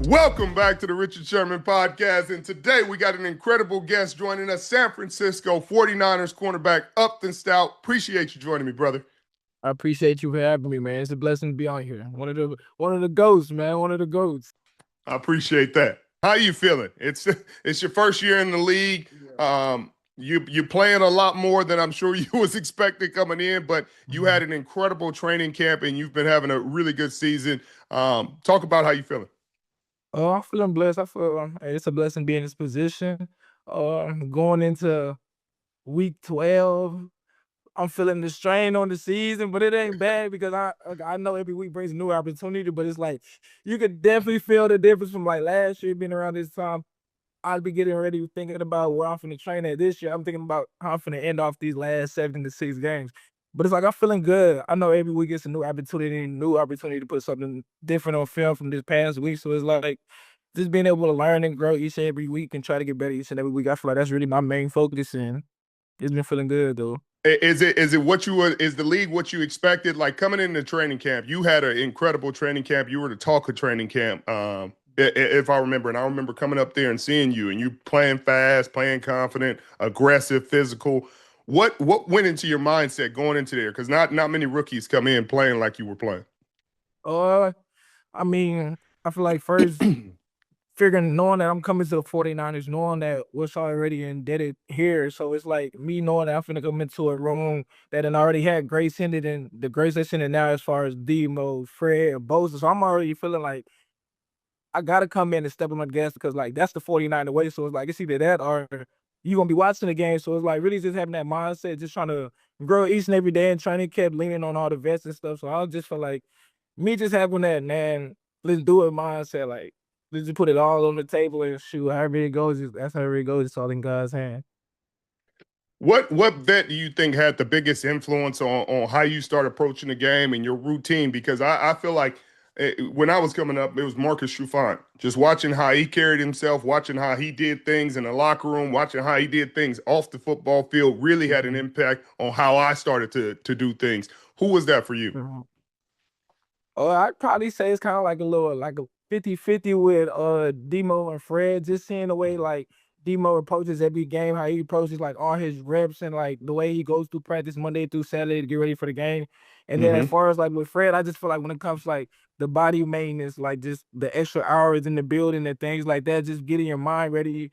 Welcome back to the Richard Sherman podcast. And today we got an incredible guest joining us, San Francisco 49ers cornerback Upton Stout. Appreciate you joining me, brother. I appreciate you for having me, man. It's a blessing to be on here. One of the goats, man. One of the goats. I appreciate that. How you feeling? It's your first year in the league. You're playing a lot more than I'm sure you was expecting coming in, but you had an incredible training camp and you've been having a really good season. Talk about how you feeling. Oh, I'm feeling blessed. I feel it's a blessing being in this position. Going into week 12, I'm feeling the strain on the season, but it ain't bad because I know every week brings a new opportunity. But it's like you could definitely feel the difference from like last year being around this time. I'll be getting ready thinking about where I'm finna train at this year. I'm thinking about how I'm finna end off these last 7 to 6 games. But it's like I'm feeling good. I know every week it's a new opportunity to put something different on film from this past week. So it's like just being able to learn and grow each and every week and try to get better each and every week. I feel like that's really my main focus, and it's been feeling good though. Is the league what you expected? Like coming into training camp, you had an incredible training camp. You were the talk of training camp. If I remember, and I remember coming up there and seeing you and you playing fast, playing confident, aggressive, physical. What went into your mindset going into there? Because not many rookies come in playing like you were playing. I mean, I feel like first knowing that I'm coming to the 49ers, knowing that what's already indebted here. So it's like me knowing that I'm finna come into a room that already had grace in it, and the grace that's in it now as far as Demo, Fred, Bosa. So I'm already feeling like I gotta come in and step on my gas because like that's the 49er way. So it's like it's either that or you gonna be watching the game. So it's like really just having that mindset, just trying to grow each and every day, and trying to keep leaning on all the vets and stuff. So I just feel like me just having that, man, let's do it mindset. Like let's just put it all on the table and shoot. However it goes, that's however it goes. It's all in God's hand. What vet do you think had the biggest influence on how you start approaching the game and your routine? Because I feel like when I was coming up, it was Marcus Trufant. Just watching how he carried himself, watching how he did things in the locker room, watching how he did things off the football field really had an impact on how I started to do things. Who was that for you? Oh, I'd probably say it's kind of like a 50-50 with Demo and Fred. Just seeing the way like Demo approaches every game, how he approaches like all his reps and like the way he goes through practice Monday through Saturday to get ready for the game. And then as far as like with Fred, I just feel like when it comes to like the body maintenance, like just the extra hours in the building and things like that, just getting your mind ready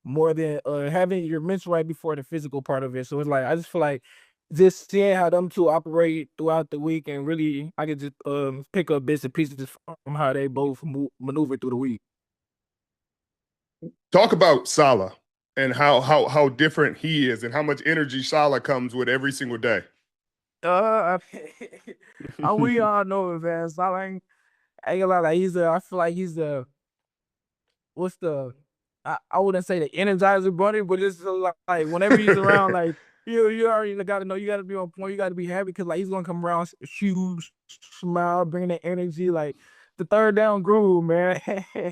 more than having your mental right before the physical part of it. So it's like I just feel like just seeing how them two operate throughout the week, and really I could just pick up bits and pieces from how they both maneuver through the week. Talk about Salah and how different he is and how much energy Salah comes with every single day. Uh, we all know it, man. So I ain't gonna lie, like I feel like he's the what's the I wouldn't say the energizer bunny, but it's like whenever he's around, like you already gotta know you gotta be on point, you gotta be happy because like he's gonna come around, huge smile, bringing that energy, like the third down guru, man.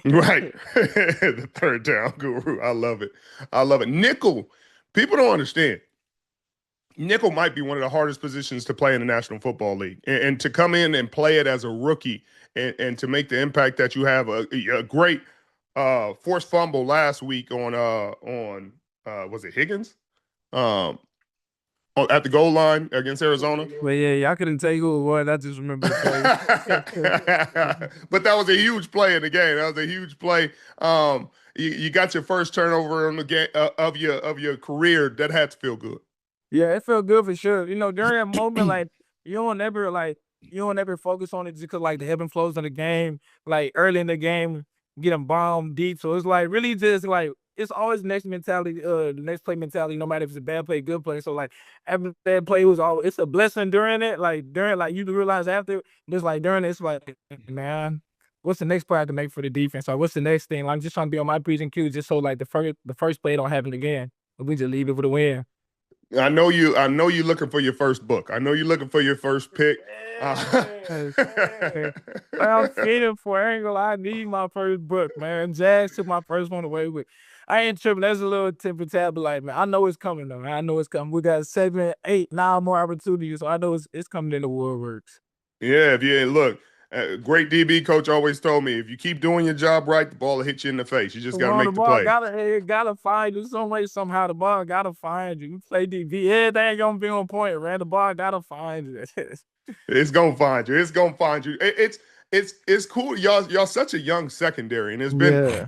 Right. The third down guru. I love it. I love it. Nickel. People don't understand. Nickel might be one of the hardest positions to play in the National Football League. And to come in and play it as a rookie and to make the impact that you have, a great forced fumble last week on was it Higgins? At the goal line against Arizona. But yeah, I couldn't tell you who it was. I just remember the play. But that was a huge play in the game. That was a huge play. You got your first turnover on the game of your career. That had to feel good. Yeah, it felt good for sure. You know, during that moment, like you don't ever focus on it just because like the ebb and flows of the game, like early in the game, getting bombed deep. So it's like really just like it's always next mentality, next play mentality, no matter if it's a bad play, good play. So like after that play was all it's a blessing during it. Like during like you realize after, just like during it, it's like, man, what's the next play I have to make for the defense? Or what's the next thing? Like, I'm just trying to be on my P's and Q's just so like the first play don't happen again. We just leave it for the win. I know you looking for your first book. I know you're looking for your first pick. I'm feeding for it. I ain't gonna lie, I need my first book, man. Jags took my first one away with. I ain't tripping. That's a little temper tab, but like, man, I know it's coming though, man. I know it's coming. We got 7, 8, 9 more opportunities, so I know it's coming in the woodworks. Yeah, if you look, Great DB coach always told me if you keep doing your job right, the ball will hit you in the face. You just got to Well, the make the ball play. gotta find you some way somehow. The ball gotta find you. You play DB, everything gonna be on point, man. The ball gotta find you. It's gonna find you. It's gonna find you. It's cool. Y'all such a young secondary, and there's been Yeah.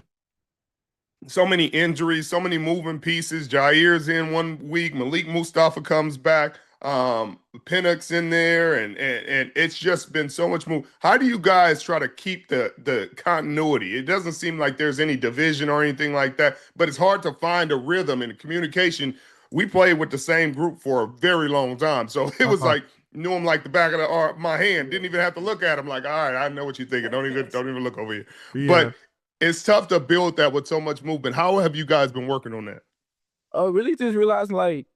so many injuries, so many moving pieces. Jair's in one week. Malik Mustafa comes back. Pinnock's in there, and it's just been so much move. How do you guys try to keep the continuity? It doesn't seem like there's any division or anything like that, but it's hard to find a rhythm and communication. We played with the same group for a very long time, so it was Uh-huh. like knew him like the back of my hand. Didn't even have to look at him. Like, all right, I know what you're thinking. Don't even look over here. Yeah. But it's tough to build that with so much movement. How have you guys been working on that? Oh, really just realized like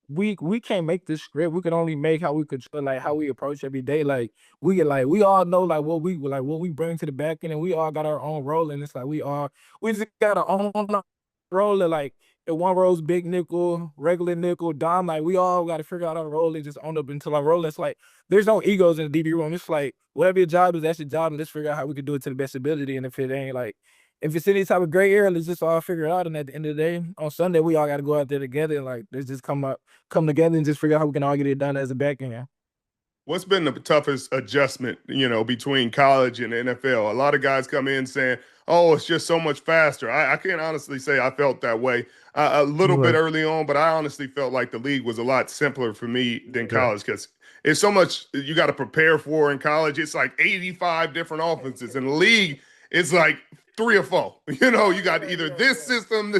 we can't make this script. We can only make how we could like how we approach every day. Like we all know what we bring to the back end, and we all got our own role. And it's like we just got our own role. And like if one role's big nickel, regular nickel, dime. Like we all got to figure out our role and just own up until our role. It's like there's no egos in the DB room. It's like whatever your job is, that's your job, and let's figure out how we can do it to the best ability. And if it ain't like if it's any type of gray area, let's just all figure it out. And at the end of the day, on Sunday, we all got to go out there together. And like, let's just come together and just figure out how we can all get it done as a back end. What's been the toughest adjustment, between college and the NFL? A lot of guys come in saying, "Oh, it's just so much faster." I can't honestly say I felt that way a little bit Right. early on, but I honestly felt like the league was a lot simpler for me than Yeah. college because it's so much you got to prepare for in college. It's like 85 different offenses. In the league, it's like three or four. You got either this system,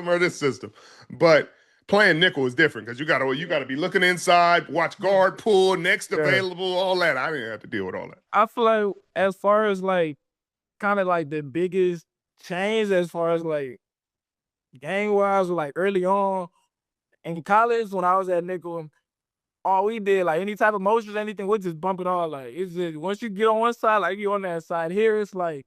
or this system. But playing nickel is different because you gotta be looking inside, watch guard pull, next Yeah. available, all that. I didn't have to deal with all that. I feel like as far as like kind of like the biggest change as far as like game wise, like early on in college when I was at nickel, all we did like any type of motions, anything, we just bump it all. Like it's just once you get on one side, like you on that side. Here it's like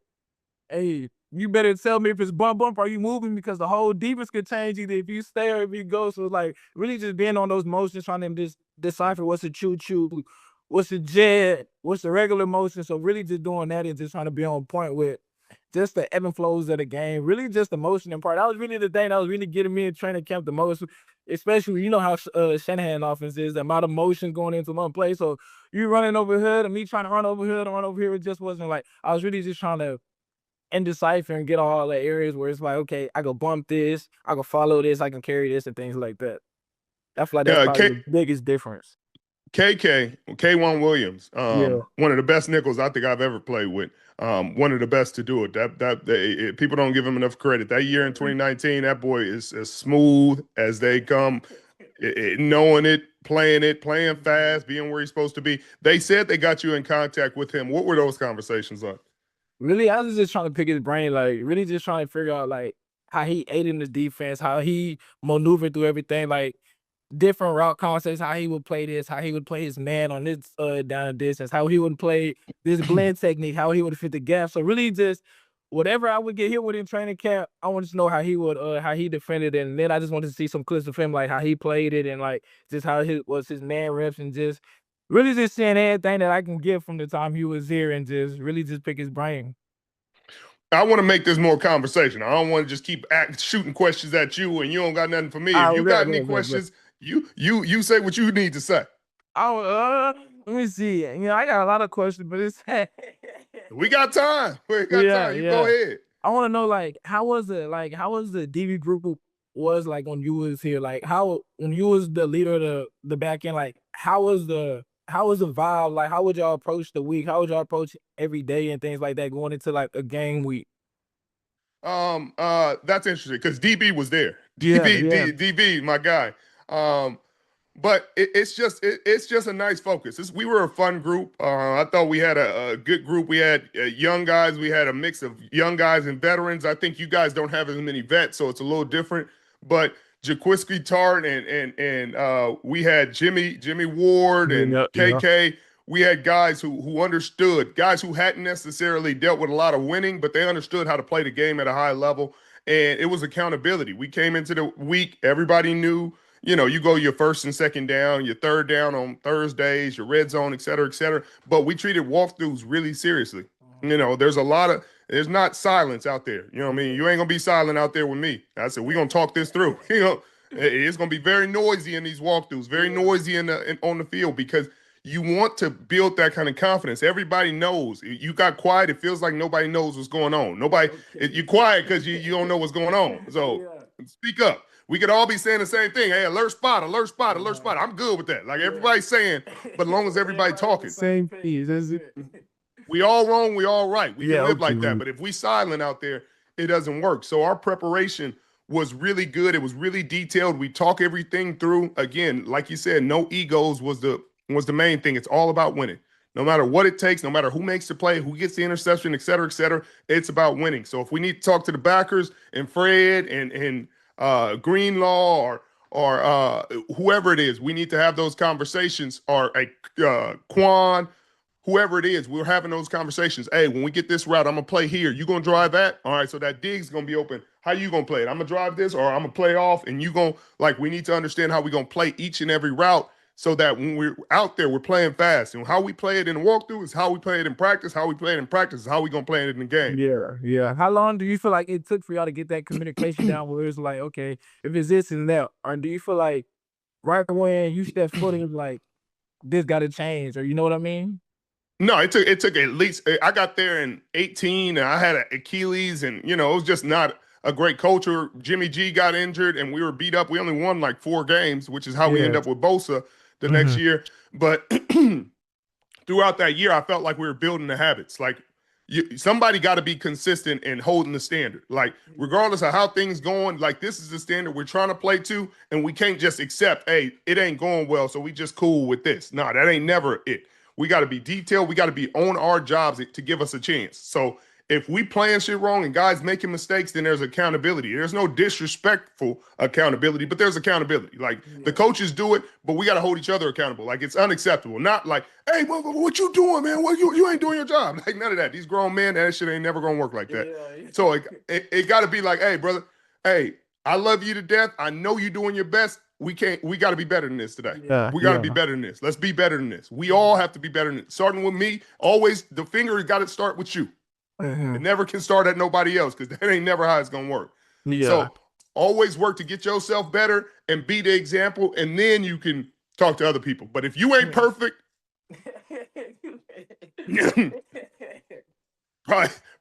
hey, you better tell me if it's bump, are you moving? Because the whole defense could change either if you stay or if you go. So it's like really just being on those motions, trying to just decipher what's a choo choo, what's a jet, what's the regular motion. So really just doing that and just trying to be on point with just the ebb and flows of the game. Really just the motioning part. That was really the thing that was really getting me in training camp the most. Especially, you know how Shanahan offense is, the amount of motion going into one play. So you running over here and me trying to run over here to run over here, it just wasn't like I was really just trying to and decipher and get all the areas where it's like, okay, I can bump this, I can follow this, I can carry this, and things like that. I feel like that's Yeah, probably the biggest difference. K1 Williams, Yeah. one of the best nickels I think I've ever played with. One of the best to do it. People don't give him enough credit. That year in 2019, that boy is as smooth as they come. Knowing it, playing fast, being where he's supposed to be. They said they got you in contact with him. What were those conversations like? Really, I was just trying to pick his brain, like really just trying to figure out like how he ate in the defense, how he maneuvered through everything, like different route concepts, how he would play this, how he would play his man on this down the distance, how he would play this blend technique, how he would fit the gap. So really just whatever I would get hit with in training camp, I wanted to know how he defended it. And then I just wanted to see some clips of him like how he played it and like just how his was his man reps and just really just seeing everything that I can get from the time he was here and just really just pick his brain. I want to make this more conversation. I don't want to just keep shooting questions at you and you don't got nothing for me. If Ah, you well, got any well, well, well. questions, you say what you need to say. Oh, let me see. You know, I got a lot of questions, but it's We got time. We got yeah, time. You go yeah. ahead. I want to know like how was the DB group was like when you was here? Like how when you was the leader of the back end, like how was the vibe? Like how would y'all approach the week? How would y'all approach every day and things like that going into like a game week? That's interesting because DB was there. Yeah, yeah. DB, my guy. Um, but it's just a nice focus. We were a fun group. I thought we had a good group. We had young guys. We had a mix of young guys and veterans. I think you guys don't have as many vets, so it's a little different. But Jaquiski Tart and we had Jimmy Ward and Yeah, yeah. KK. We had guys who understood, guys who hadn't necessarily dealt with a lot of winning, but they understood how to play the game at a high level. And it was accountability. We came into the week, everybody knew you go your first and second down, your third down on Thursdays, your red zone, et cetera, et cetera. But we treated walkthroughs really seriously. There's not silence out there. You know what I mean? You ain't gonna be silent out there with me. I said, we're gonna talk this through. It's gonna be very noisy in these walkthroughs, very noisy on the field because you want to build that kind of confidence. Everybody knows. You got quiet, it feels like nobody knows what's going on. You're quiet because you don't know what's going on. So speak up. We could all be saying the same thing. Hey, alert spot, alert spot, alert spot. I'm good with that. Like everybody's saying, but as long as everybody talking. Same thing. We all wrong, we all right. We can live like that. okay. But if we silent out there, it doesn't work. So our preparation was really good. It was really detailed. We talk everything through. Again, like you said, no egos was the main thing. It's all about winning. No matter what it takes, no matter who makes the play, who gets the interception, et cetera, it's about winning. So if we need to talk to the backers and Fred and Greenlaw or whoever it is, we need to have those conversations. Or Quan, whoever it is, we're having those conversations. Hey, when we get this route, I'm gonna play here. You gonna drive that? All right, so that dig's gonna be open. How you gonna play it? I'm gonna drive this, or I'm gonna play off, and you gonna we need to understand how we gonna play each and every route so that when we're out there, we're playing fast. And how we play it in the walkthrough is how we play it in practice. How we play it in practice is how we gonna play it in the game. Yeah. How long do you feel like it took for y'all to get that communication down where it's like, okay, if it's this and that, or do you feel like right when you step foot in, like this got to change, or you know what I mean? No, it took at least. I got there in 18, and I had an Achilles, and it was just not a great culture. Jimmy G got injured, and we were beat up. We only won like 4 games, which is how we end up with Bosa the next year. But throughout that year, I felt like we were building the habits. Like somebody got to be consistent and holding the standard. Like regardless of how things going, like this is the standard we're trying to play to, and we can't just accept, hey, it ain't going well, so we just cool with this. No, that ain't never it. We got to be detailed. We got to be on our jobs to give us a chance. So if we playing shit wrong and guys making mistakes, then there's accountability. There's no disrespectful accountability, but there's accountability. Like the coaches do it, but we got to hold each other accountable. Like it's unacceptable. Not like, hey, what you doing, man? What you ain't doing your job. Like none of that. These grown men, that shit ain't never gonna work like that. So it got to be like, hey, brother, hey, I love you to death. I know you're doing your best. We got to be better than this today. We got to be better than this. Let's be better than this. We all have to be better than this. Starting with me, always the finger got to start with you. It never can start at nobody else because that ain't never how it's going to work. So always work to get yourself better and be the example, and then you can talk to other people. But if you ain't perfect,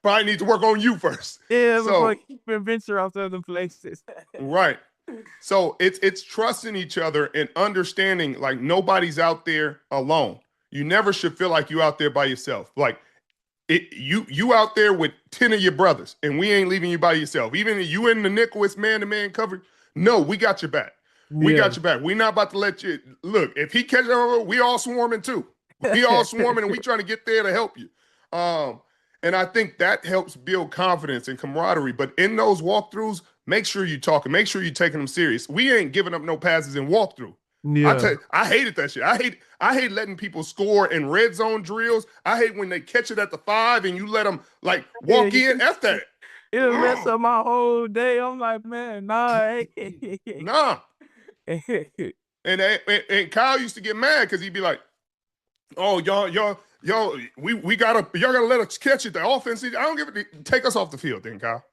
probably need to work on you first. Before you can venture out to other places. Right. So it's trusting each other and understanding like nobody's out there alone. You never should feel like you out there by yourself. Like you out there with 10 of your brothers, and we ain't leaving you by yourself. Even if you in the nickel, it's man-to-man coverage. No, we got your back. We got your back. We're not about to let you look. If he catches over, we all swarming too. We all swarming, and we trying to get there to help you. And I think that helps build confidence and camaraderie. But in those walkthroughs, make sure you're talking. Make sure you're taking them serious. We ain't giving up no passes in walkthrough. I hated that shit. I hate letting people score in red zone drills. I hate when they catch it at the 5 and you let them like walk in. F that. It'll mess up my whole day. I'm like, man, nah. Nah. And Kyle used to get mad because he'd be like, "Oh, y'all, y'all gotta let us catch it. The offense, I don't give it. Take us off the field, then, Kyle.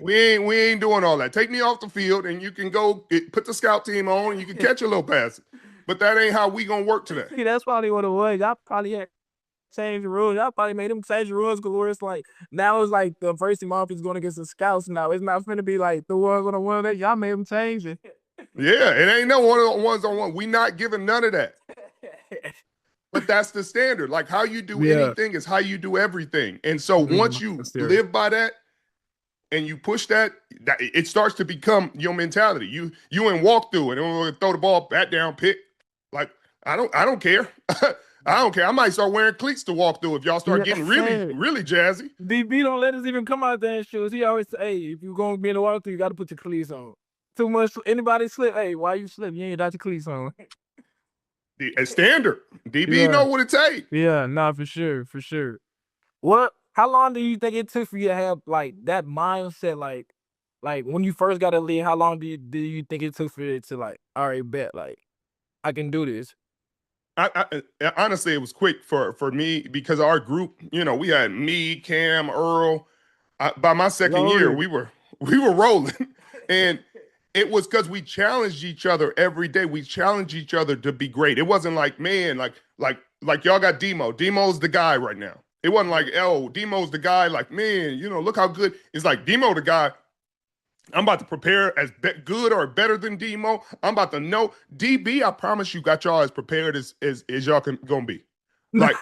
We ain't doing all that. Take me off the field, and you can go put the scout team on, and you can catch a little pass. But that ain't how we gonna work today." See, that's probably what it was. Y'all probably had changed the rules. Y'all probably made them change the rules because it's like now it's like the first team offense going against the scouts. Now it's not finna be like the one gonna win that. Y'all made them change it. Yeah, it ain't no ones on one. We not giving none of that. But that's the standard. Like how you do anything is how you do everything. And so once you live by that and you push that, it starts to become your mentality. You and walk through it and throw the ball back down, pick. Like I don't care. I don't care. I might start wearing cleats to walk through if y'all start getting really jazzy. DB don't let us even come out there in shoes. He always say, hey, if you're gonna be in the walk through, you gotta put your cleats on. Too much anybody slip, hey, why you slip? You ain't got your cleats on. A standard. DB know what it takes. Yeah, nah, for sure. How long do you think it took for you to have like that mindset, like Like when you first got a lead, how long do you think it took for it to like, all right, bet, like I can do this? Honestly, it was quick for me because our group, we had me, Cam, Earl. By my second year, Loaded. we were rolling, and it was because we challenged each other every day. We challenged each other to be great. It wasn't like, man, like y'all got Demo. Demo's the guy right now. It wasn't like, oh, Demo's the guy. Like, man, look how good. It's like Demo the guy. I'm about to prepare as good or better than Demo. I'm about to know DB. I promise you, got y'all as prepared as y'all gonna be. Like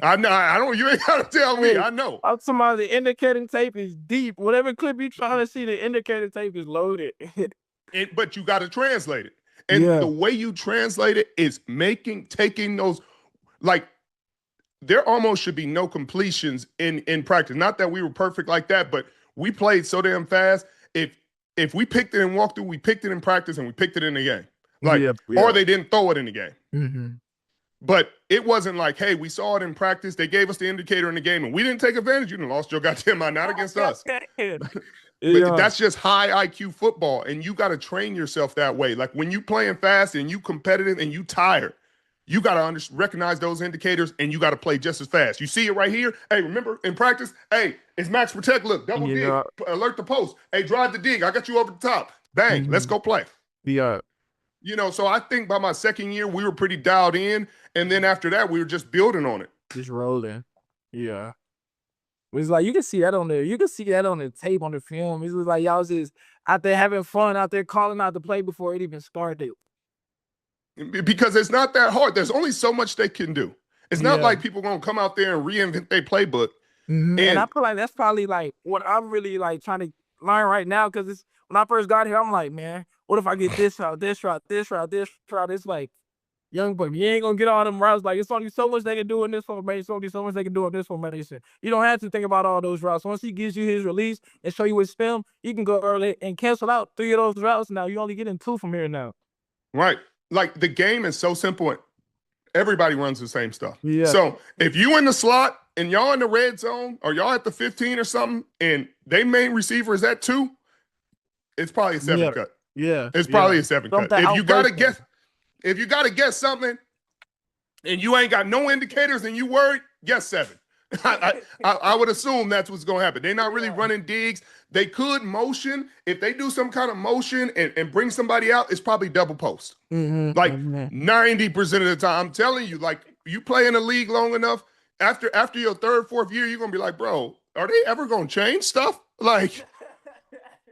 I know, I don't. You ain't gotta tell me. Hey, I know. I'm talking about the indicating tape is deep. Whatever clip you trying to see, the indicating tape is loaded. But you got to translate it, and Yeah. the way you translate it is taking those like there almost should be no completions in practice. Not that we were perfect like that, but we played so damn fast. If we picked it in walkthrough, we picked it in practice and we picked it in the game. Like, Yeah. or Yeah. they didn't throw it in the game. Mm-hmm. But it wasn't like, hey, we saw it in practice. They gave us the indicator in the game and we didn't take advantage. You done lost your goddamn mind, not against us. But Yeah. that's just high IQ football. And you got to train yourself that way. Like when you playing fast and you competitive and you tired, you got to recognize those indicators and you got to play just as fast. You see it right here. Hey, remember in practice, hey, it's max protect. Look, double dig, Yeah. alert the post. Hey, drive the dig. I got you over the top. Bang, let's Mm-hmm. go play. Yeah. So I think by my second year, we were pretty dialed in. And then after that, we were just building on it. Just rolling. Yeah. It's like you can see that on the tape on the film. It's like y'all was just out there having fun, out there calling out the play before it even started. Because it's not that hard. There's only so much they can do. It's not Yeah. like people going to come out there and reinvent their playbook. And I And feel like that's probably like what I'm really like trying to learn right now. Cause it's when I first got here, I'm like, man, what if I get this route, this route, this route, this route? It's like, young boy, you ain't gonna get all them routes. Like it's only so much they can do in this formation, it's only so much they can do in this formation. You don't have to think about all those routes. Once he gives you his release and show you his film, you can go early and cancel out 3 of those routes. Now you only getting 2 from here now. right, like the game is so simple. Everybody runs the same stuff. Yeah. So if you in the slot and y'all in the red zone or y'all at the 15 or something, and they main receiver is at 2, it's probably a 7 Yeah. cut. Yeah. It's Yeah. probably a 7 cut. Something outbursts. If you gotta guess something and you ain't got no indicators and you worried, guess 7. I would assume that's what's going to happen. They're not really running digs. They could motion. If they do some kind of motion and bring somebody out, it's probably double post. Mm-hmm. Like Mm-hmm. 90% of the time. I'm telling you, like you play in the league long enough, after your third, fourth year, you're going to be like, bro, are they ever going to change stuff? Like,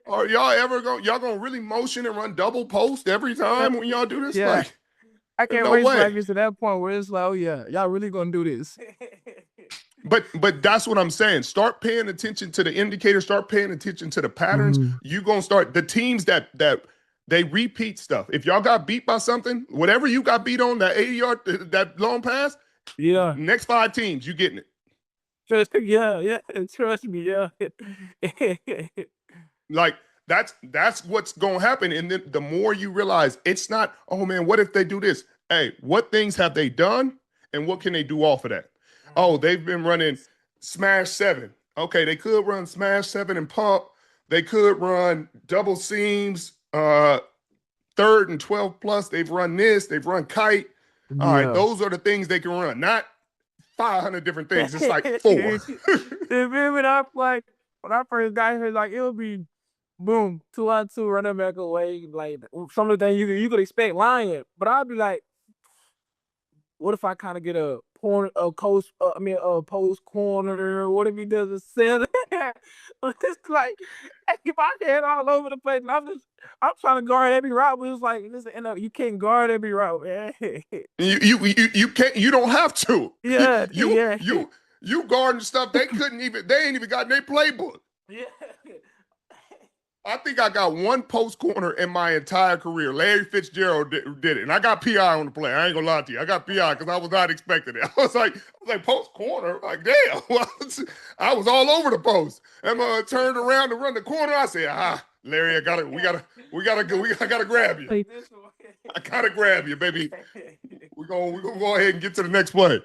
are y'all going to really motion and run double post every time when y'all do this? Yeah. Like, I can't no wait till I way. get to that point where it's like, oh yeah, y'all really gonna do this. But that's what I'm saying. Start paying attention to the indicators. Start paying attention to the patterns. Mhm. You gonna start the teams that they repeat stuff. If y'all got beat by something, whatever you got beat on that 80-yard that long pass, Yeah. next 5 teams you getting it. Yeah. Trust me, yeah. Like that's what's gonna happen. And then the more you realize it's not, oh man, what if they do this? Hey, what things have they done, and what can they do off of that? Oh, they've been running smash 7. Okay, they could run smash 7 and pump. They could run double seams, 3rd and 12 plus. They've run this. They've run kite. All right, Yeah. those are the things they can run. Not 500 different things. It's like 4. Remember when I first got here, like it'll be boom, 2-on-2 running back away. Like some of the things you could expect lying, but I'd be like, what if I kind of get a post corner? What if he does a center? It's like if I get all over the place, and I'm trying to guard every route, but it's like listen, you can't guard every route, man. You can't. You don't have to. Yeah, yeah, You guarding stuff they couldn't even. They ain't even got in their playbook. yeah. I think I got 1 post corner in my entire career. Larry Fitzgerald did it, and I got PI on the play. I ain't gonna lie to you. I got PI because I was not expecting it. I was like post corner, like damn. I was all over the post. Emma turned around to run the corner. I said, Larry, I gotta grab you. I gotta grab you, baby. We're gonna go ahead and get to the next play.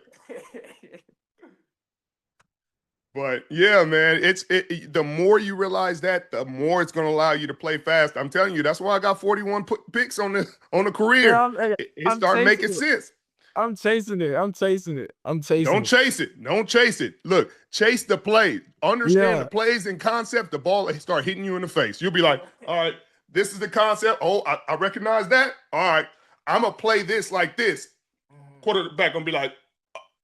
But yeah, man, the more you realize that, the more it's going to allow you to play fast. I'm telling you, that's why I got 41 picks on the career. Yeah, It's I'm starting making chasing it. sense. I'm chasing it. I'm chasing it. I'm chasing Don't it. chase it. Don't chase it. Look, chase the play. Understand the Yeah. plays and concept. The ball start hitting you in the face. You'll be like, all right, this is the concept. Oh, I recognize that. All right, I'm gonna play this like this. Quarterback gonna be like,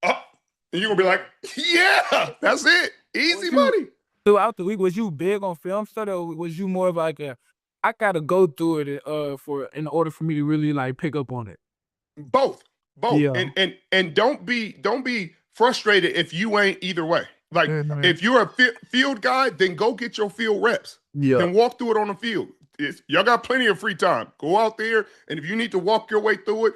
up, and you're gonna be like, yeah, that's it. Easy Was you money. throughout the week? Was you big on film study, or was you more of like a, I gotta go through it for in order for me to really like pick up on it? Both, both, Yeah. and don't be frustrated if you ain't either way. Like Mhm. if you're a field guy, then go get your field reps. Yeah. Then walk through it on the field. Y'all got plenty of free time. Go out there, and if you need to walk your way through it,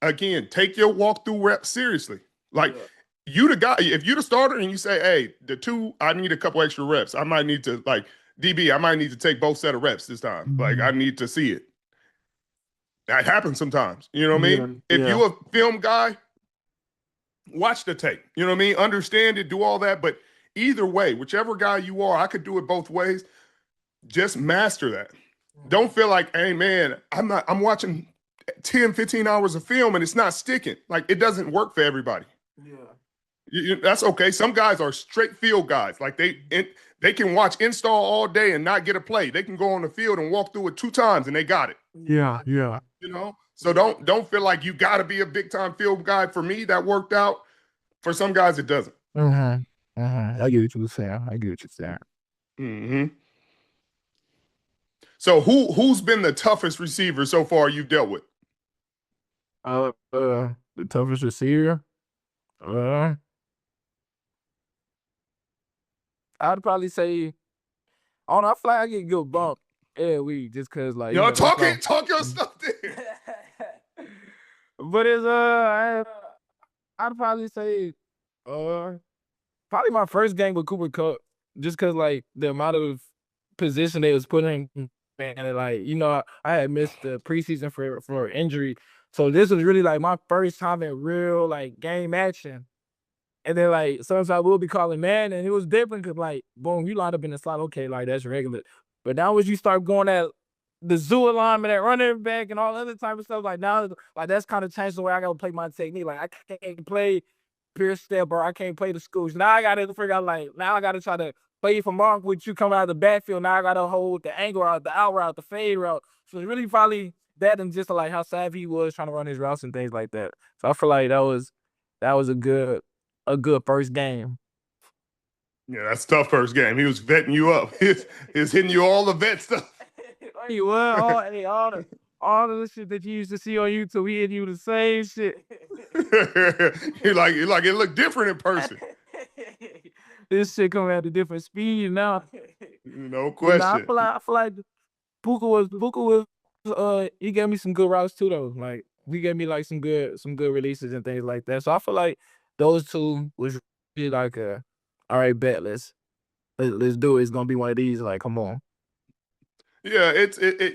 again, take your walkthrough reps seriously. Like Yeah. you the guy, if you the starter and you say, hey, the two, I need a couple extra reps. I might need to like DB, I might need to take both set of reps this time. Like I Mhm. need to see it. That happens sometimes. You know what I mean? Yeah. If Yeah. you a film guy, watch the tape. You know what I mean? Understand it, do all that. But either way, whichever guy you are, I could do it both ways. Just master that. Don't feel like, hey man, I'm watching 10, 15 hours of film and it's not sticking. Like it doesn't work for everybody. Yeah. That's okay. Some guys are straight field guys. Like they can watch install all day and not get a play. They can go on the field and walk through it 2 times and they got it. Yeah. Yeah. You know? So don't feel like you gotta be a big time field guy. For me, that worked out. For some guys, it doesn't. I get what you're saying. I get what you're saying. Hmm. So who's been the toughest receiver so far you've dealt with? The toughest receiver. Uh, I'd probably say, I don't know. I feel like I get good bump every week just cause like You know, that's talk all. it, talk your stuff there. But I'd probably say uh probably my first game with Cooper Cup, just cause like the amount of position they was putting, and like I had missed the preseason for injury, so this was really like my first time in real like game action. And then like sometimes I will be calling man, and it was different because like boom, you lined up in the slot, okay, like that's regular. But now as you start going at the zoo alignment at running back and all other type of stuff, like now like that's kind of changed the way I gotta play my technique. Like I can't play pure step or I can't play the schools. Now I gotta figure out like now I gotta try to play for Mark with you coming out of the backfield. Now I gotta hold the angle route, the out route, the fade route. So it's really probably that and just like how savvy he was trying to run his routes and things like that. So I feel like that was a good first game. Yeah, that's tough first game. He was vetting you up. He's hitting you all the vet stuff. Hey, what? All the shit that you used to see on YouTube, he hit you the same shit. You're like it looked different in person. This shit coming at a different speed now. No But nah, I question. feel like I feel like Puka was he gave me some good routes too though. Like he gave me like some good releases and things like that. So I feel like those two was really like all right, bet let's do it. It's gonna be one of these. Like, come on. Yeah,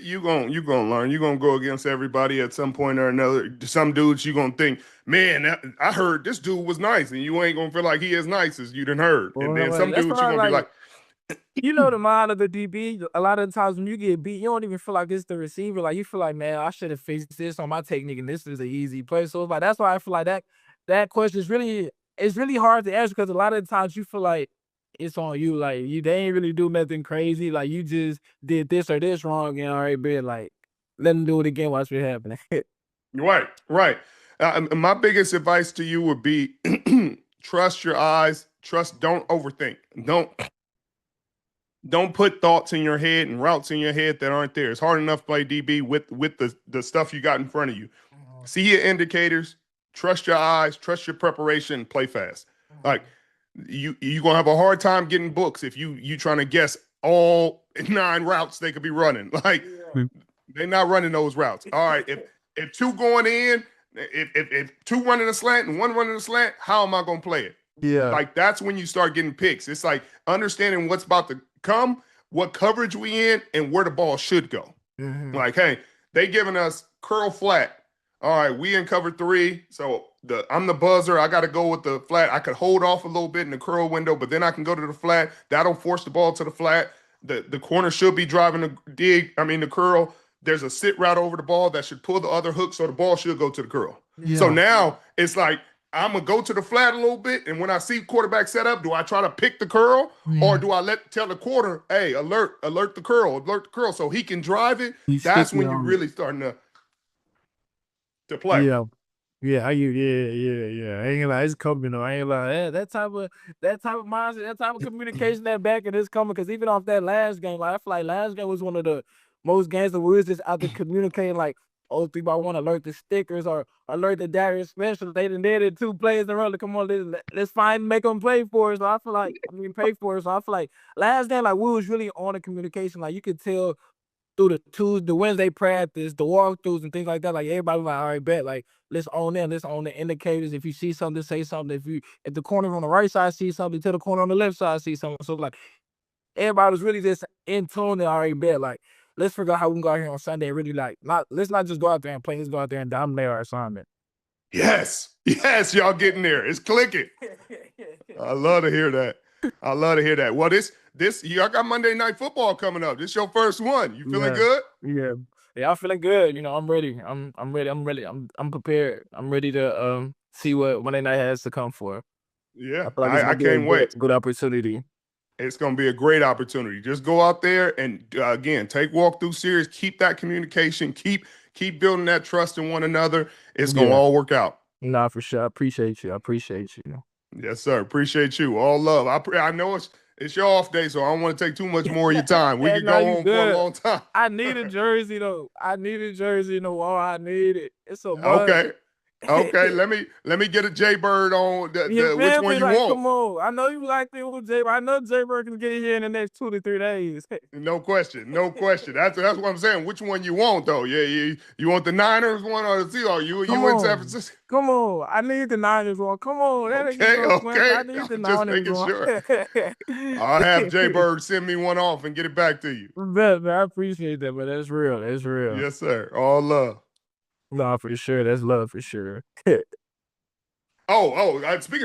you gonna learn. You're gonna go against everybody at some point or another. Some dudes you gonna think, man, I heard this dude was nice, and you ain't gonna feel like he as nice as you done heard. And then Well, some that's dudes you're why gonna be like like, the mind of the DB. A lot of the times when you get beat, you don't even feel like it's the receiver. Like you feel like, man, I should have fixed this on my technique, and this is an easy play. So it's like that's why I feel like that question is really it's really hard to answer because a lot of the times you feel like it's on you. Like they ain't really do nothing crazy. Like you just did this or this wrong, and already been like, let them do it again. Watch what happen. right, right. My biggest advice to you would be trust your eyes. Trust. Don't overthink. Don't put thoughts in your head and routes in your head that aren't there. It's hard enough to play DB with the stuff you got in front of you. See your indicators, trust your eyes, trust your preparation, play fast. Like you gonna have a hard time getting books if you trying to guess all 9 routes they could be running. Like they're not running those routes. All right, if two going in, if two running a slant and one running a slant, how am I gonna play it? Yeah. Like that's when you start getting picks. It's like understanding what's about to come, what coverage we in, and where the ball should go. Mhm. Like, hey, they giving us curl flat. All right, we in cover 3, so I'm the buzzer. I got to go with the flat. I could hold off a little bit in the curl window, but then I can go to the flat. That'll force the ball to the flat. The corner should be driving the curl. There's a sit route over the ball that should pull the other hook, so the ball should go to the curl. So Yeah. now it's like I'm gonna go to the flat a little bit, and when I see quarterback set up, do I try to pick the curl or Yeah. do I tell the quarter, hey, alert the curl, so he can drive it? He's That's sticky when you on it. really starting to play. Yeah. Yeah, I ain't gonna lie, it's coming though. I ain't gonna lie. That type of mindset, that type of communication that back and is coming. Because even off that last game, like I feel like last game was one of the most games that we was just out there communicating like, oh, people I want to alert the stickers or alert the Darius special. They done did it 2 plays in a row. Like, come on, let's find make them play for us. So I feel like pay for us. So I feel like last game, like we was really on the communication. Like you could tell through the Wednesday practice, the walkthroughs and things like that, like everybody was like, all right, bet, like let's own them, let's own the indicators. If you see something, say something. If the corner on the right side sees something, tell the corner on the left side see something. So like everybody was really just in tune and already bet, like let's figure out how we can go out here on Sunday and really like let's not just go out there and play, let's go out there and dominate our assignment. Yes, y'all getting there. It's clicking. I love to hear that. I love to hear that. Well, y'all got Monday Night Football coming up. This your first one. You feeling Yeah, good? yeah. Yeah, I'm feeling good. I'm ready. I'm ready. I'm prepared. I'm ready to see what Monday night has to come for. Yeah, I feel like it's I gonna be a can't wait. good opportunity. It's going to be a great opportunity. Just go out there and again, take walkthrough series. Keep that communication. Keep building that trust in one another. It's going to Yeah. all work out. Nah, for sure. I appreciate you. I appreciate you. Yes, sir. Appreciate you. All love. I know it's your off day, so I don't want to take too much more of your time. We Yeah, could no, go you on for a good. long time. I need a jersey though. I need a jersey in the wall. I need it. It's a must. Okay. Okay. Let me get a Jaybird on You which feel one me? you Like, want. come on. I know you like it with Jay. I know Jay Bird can get here in the next 2 to 3 days. No question. No question. That's what I'm saying. Which one you want though? Yeah, you want the Niners one or the Seahawks? Come You in San on. Francisco? Come on. I need the Niners one. Come on. That ain't Okay, no question. okay. I need the I'm just Niners making one. sure. I'll have Jaybird send me one off and get it back to you. Man, I appreciate that, but that's real. That's real. Yes, sir. All love. Nah, for sure. That's love for sure. Speaking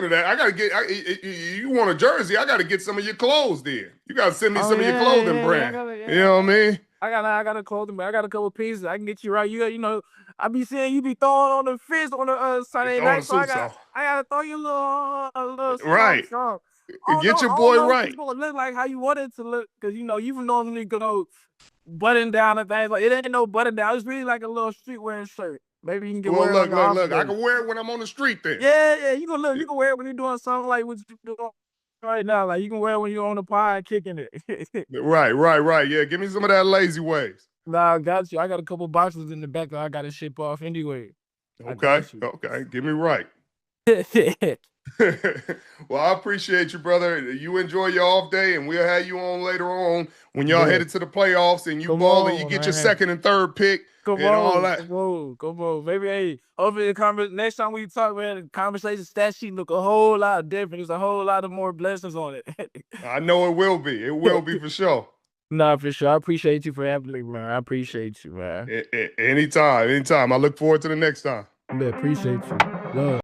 of that, I gotta get. You want a jersey? I gotta get some of your clothes. Then you gotta send me Oh some of your yeah, clothing yeah. I brand. got it. You know Yeah. what I mean? I got a clothing, but I got a couple pieces. I can get you right. I be seeing you be throwing on the fist on the It's Sunday on the night, so suit off. I gotta throw you a little Right. song. Get your I don't boy know if it's right. gonna look like how you want it to look, cause you normally go button down and things like it ain't no button down. It's really like a little streetwear shirt. Maybe you can get Well, wear it on look, your look, office look. I day. can wear it when I'm on the street. Then. Yeah. You can wear it when you're doing something like what you doing right now. Like you can wear it when you're on the pod kicking it. Right. Yeah, give me some of that lazy ways. Nah, I got you. I got a couple boxes in the back that I gotta ship off anyway. I Okay. got you. Okay. Give me right. Well, I appreciate you, brother. You enjoy your off day, and we'll have you on later on when y'all Bet. headed to the playoffs and you Come ball and you on, get your man. second and third pick Come and all on, that. come on, come on. Maybe hey, hopefully next time we talk, man, the conversation stat sheet look a whole lot different. There's a whole lot of more blessings on it. I know it will be. It will be for sure. Nah, for sure. I appreciate you for having me, man. I appreciate you, man. Anytime. I look forward to the next time. I appreciate you. Love.